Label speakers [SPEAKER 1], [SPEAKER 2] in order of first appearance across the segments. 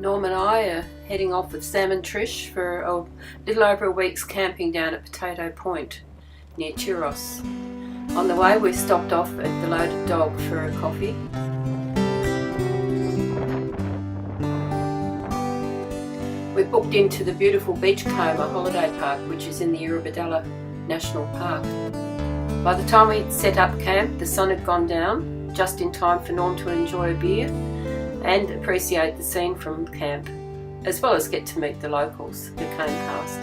[SPEAKER 1] Norm and I are heading off with Sam and Trish for a little over a week's camping down at Potato Point near Tyros. On the way we stopped off at the Loaded Dog for a coffee. We booked into the beautiful Beachcomber holiday park, which is in the Eurobodalla National Park. By the time we set up camp, the sun had gone down, just in time for Norm to enjoy a beer and appreciate the scene from camp, as well as get to meet the locals who came past.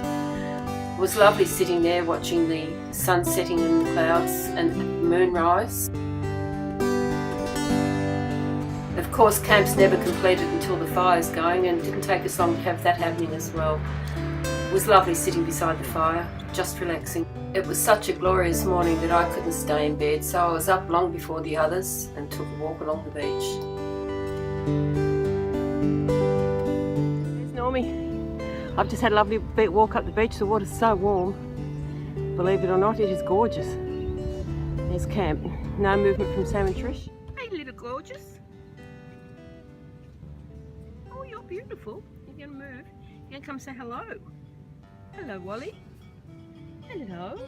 [SPEAKER 1] It was lovely sitting there watching the sun setting in the clouds and moonrise. Of course, camp's never completed until the fire's going, and it didn't take us long to have that happening as well. It was lovely sitting beside the fire, just relaxing. It was such a glorious morning that I couldn't stay in bed, so I was up long before the others and took a walk along the beach.
[SPEAKER 2] There's Normie. I've just had a lovely walk up the beach. The water's so warm. Believe it or not, it is gorgeous. There's camp. No movement from Sam and Trish. Hey, little gorgeous. Oh, you're beautiful. You're going to move. You're going to come say hello. Hello, Wally. Hello.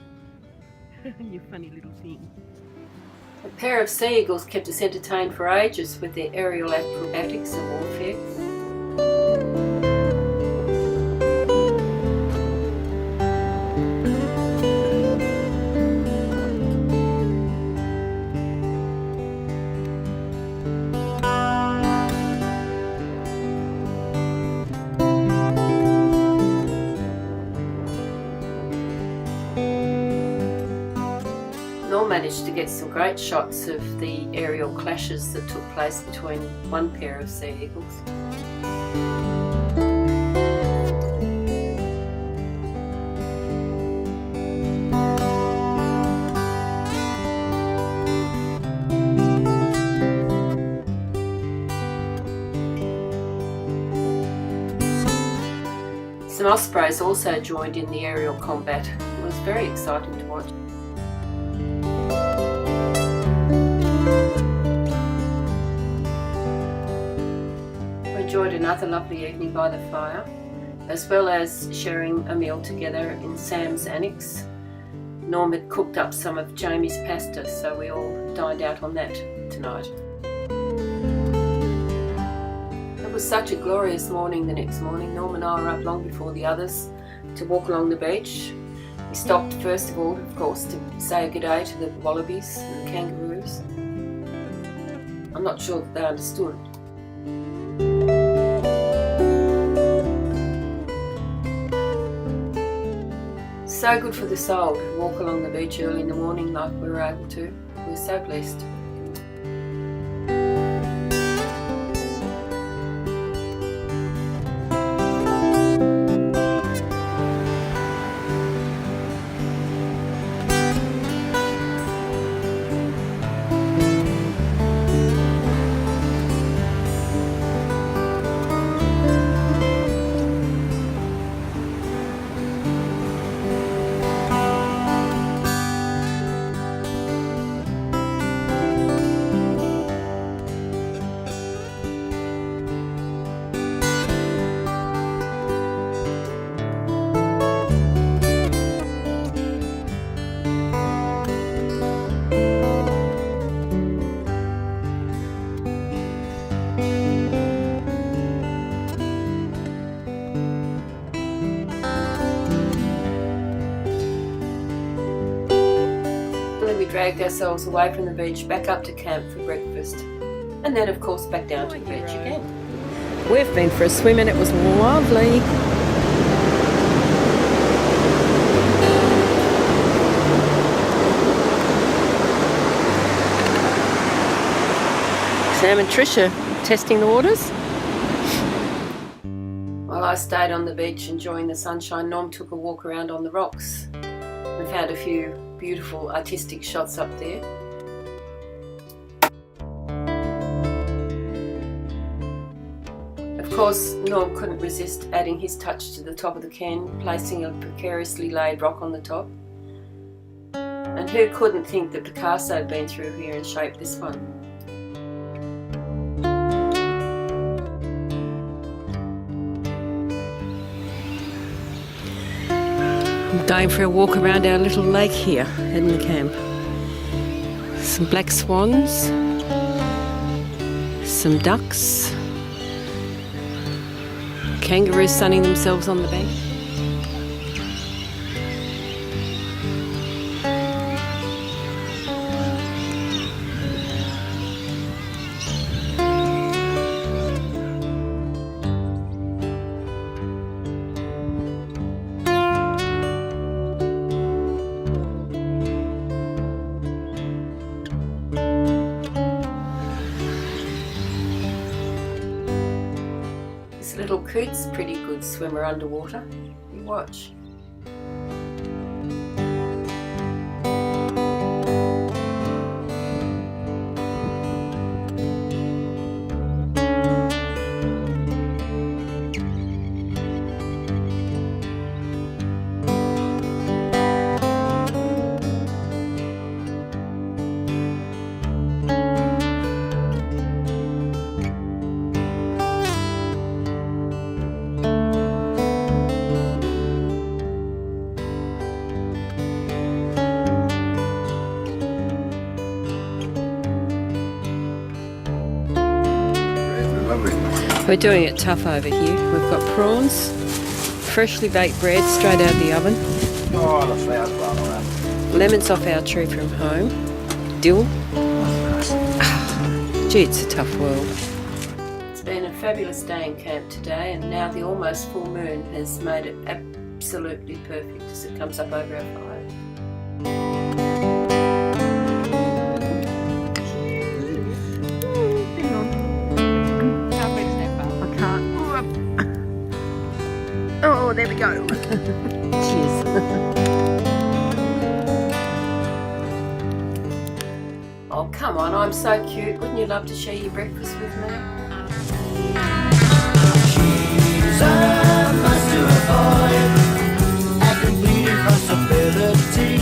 [SPEAKER 2] You funny little thing.
[SPEAKER 1] A pair of sea eagles kept us entertained for ages with their aerial acrobatics and warfare. Norm managed to get some great shots of the aerial clashes that took place between one pair of sea eagles. Some ospreys also joined in the aerial combat. It was very exciting to watch. We enjoyed another lovely evening by the fire, as well as sharing a meal together in Sam's annex. Norm had cooked up some of Jamie's pasta, so we all dined out on that tonight. It was such a glorious morning the next morning. Norm and I were up long before the others to walk along the beach. We stopped first of all, of course, to say good day to the wallabies and the kangaroos. I'm not sure that they understood. So good for the soul to walk along the beach early in the morning like we were able to. We're so blessed. We dragged ourselves away from the beach back up to camp for breakfast, and then of course back down to the beach again.
[SPEAKER 2] We've been for a swim and it was lovely. Sam and Tricia testing the waters.
[SPEAKER 1] While I stayed on the beach enjoying the sunshine, Norm took a walk around on the rocks and found a few beautiful artistic shots up there. Of course, Norm couldn't resist adding his touch to the top of the can, placing a precariously laid rock on the top. And who couldn't think that Picasso had been through here and shaped this one?
[SPEAKER 2] Going for a walk around our little lake here in the camp. Some black swans, some ducks, kangaroos sunning themselves on the bank.
[SPEAKER 1] This little coot's a pretty good swimmer underwater. You watch.
[SPEAKER 2] We're doing it tough over here. We've got prawns, freshly baked bread straight out of the oven, lemons off our tree from home, dill. Gee, it's a tough world.
[SPEAKER 1] It's been a fabulous day in camp today, and now the almost full moon has made it absolutely perfect as it comes up over our fire.
[SPEAKER 2] Oh, there we go. Cheers.
[SPEAKER 1] Oh, come on, I'm so cute. Wouldn't you love to share your breakfast with me?
[SPEAKER 3] She's a must to avoid, a complete impossibility.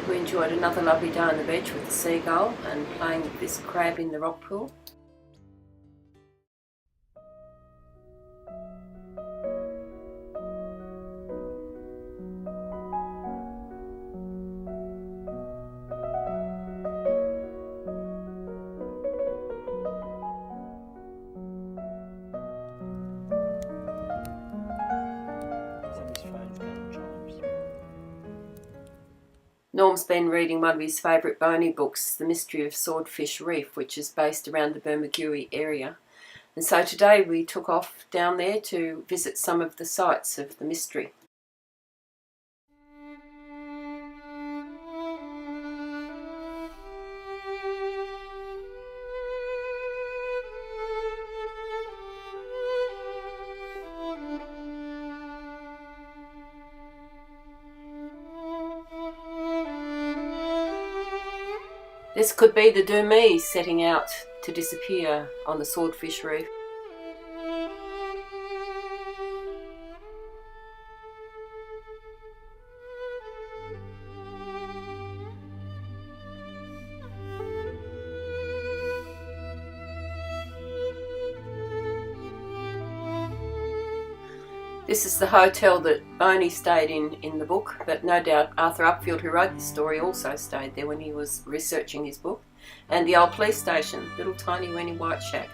[SPEAKER 1] We enjoyed another lovely day on the beach with the seagull and playing with this crab in the rock pool. Norm's been reading one of his favourite Boney books, The Mystery of Swordfish Reef, which is based around the Bermagui area. And so today we took off down there to visit some of the sites of the mystery. This could be the Dumee setting out to disappear on the Swordfish Reef. This is the hotel that Boney stayed in the book, but no doubt Arthur Upfield, who wrote this story, also stayed there when he was researching his book. And the old police station, little tiny weeny white shack.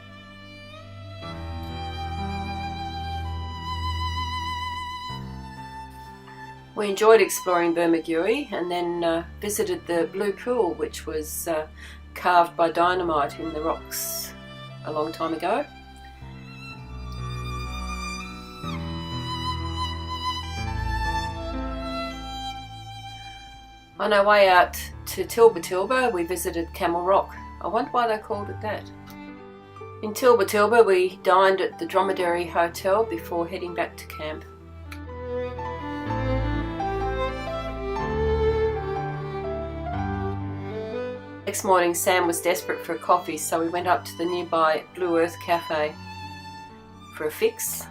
[SPEAKER 1] We enjoyed exploring Bermagui and then visited the Blue Pool, which was carved by dynamite in the rocks a long time ago. On our way out to Tilba, we visited Camel Rock. I wonder why they called it that. In Tilba, we dined at the Dromedary Hotel before heading back to camp. Next morning, Sam was desperate for a coffee, so we went up to the nearby Blue Earth Cafe for a fix.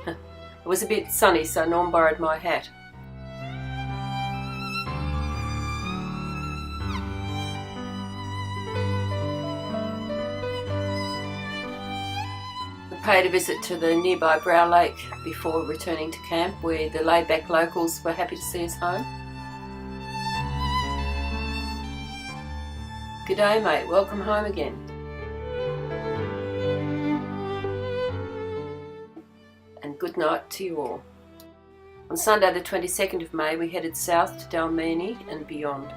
[SPEAKER 1] It was a bit sunny, so Norm borrowed my hat. The paid a visit to the nearby Brow Lake before returning to camp, where the laid-back locals were happy to see us home. G'day mate, welcome home again. And good night to you all. On Sunday the 22nd of May we headed south to Dalmeny and beyond.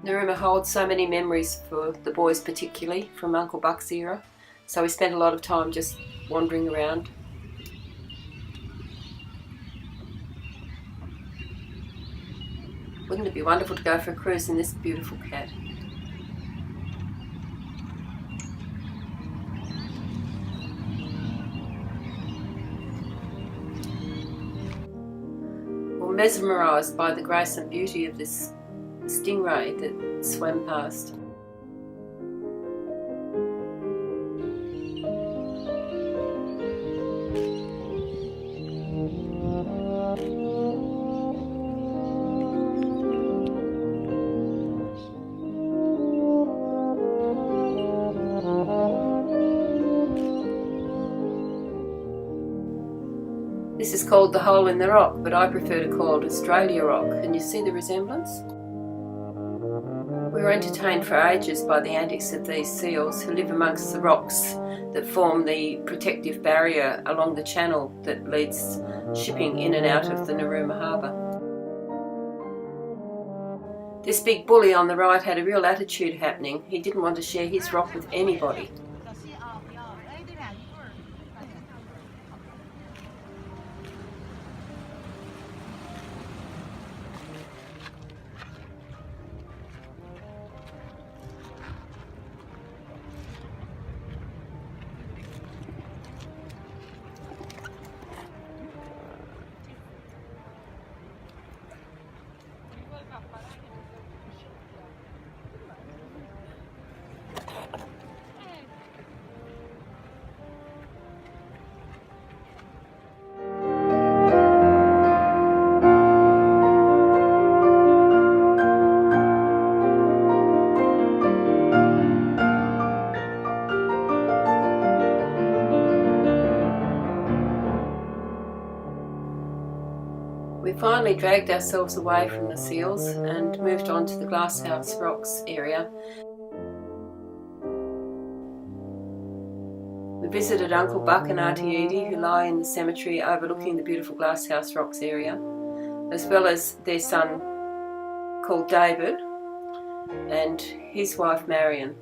[SPEAKER 1] Narooma holds so many memories for the boys, particularly from Uncle Buck's era, so we spent a lot of time just wandering around. Wouldn't it be wonderful to go for a cruise in this beautiful cat? We're mesmerised by the grace and beauty of this stingray that swam past. This is called the Hole in the Rock, but I prefer to call it Australia Rock. Can you see the resemblance? We were entertained for ages by the antics of these seals who live amongst the rocks that form the protective barrier along the channel that leads shipping in and out of the Narooma harbour. This big bully on the right had a real attitude happening. He didn't want to share his rock with anybody. We finally dragged ourselves away from the seals and moved on to the Glasshouse Rocks area. We visited Uncle Buck and Auntie Edie, who lie in the cemetery overlooking the beautiful Glasshouse Rocks area, as well as their son called David and his wife Marion.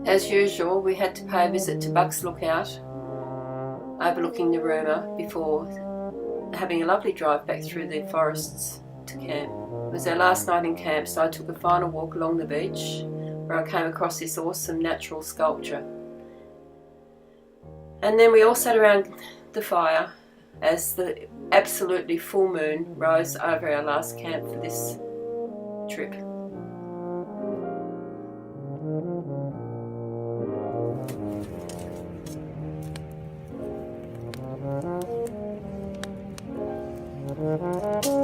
[SPEAKER 1] As usual, we had to pay a visit to Buck's Lookout, overlooking Narooma, before having a lovely drive back through the forests to camp. It was our last night in camp, so I took a final walk along the beach, where I came across this awesome natural sculpture. And then we all sat around the fire as the absolutely full moon rose over our last camp for this trip.
[SPEAKER 3] Thank you.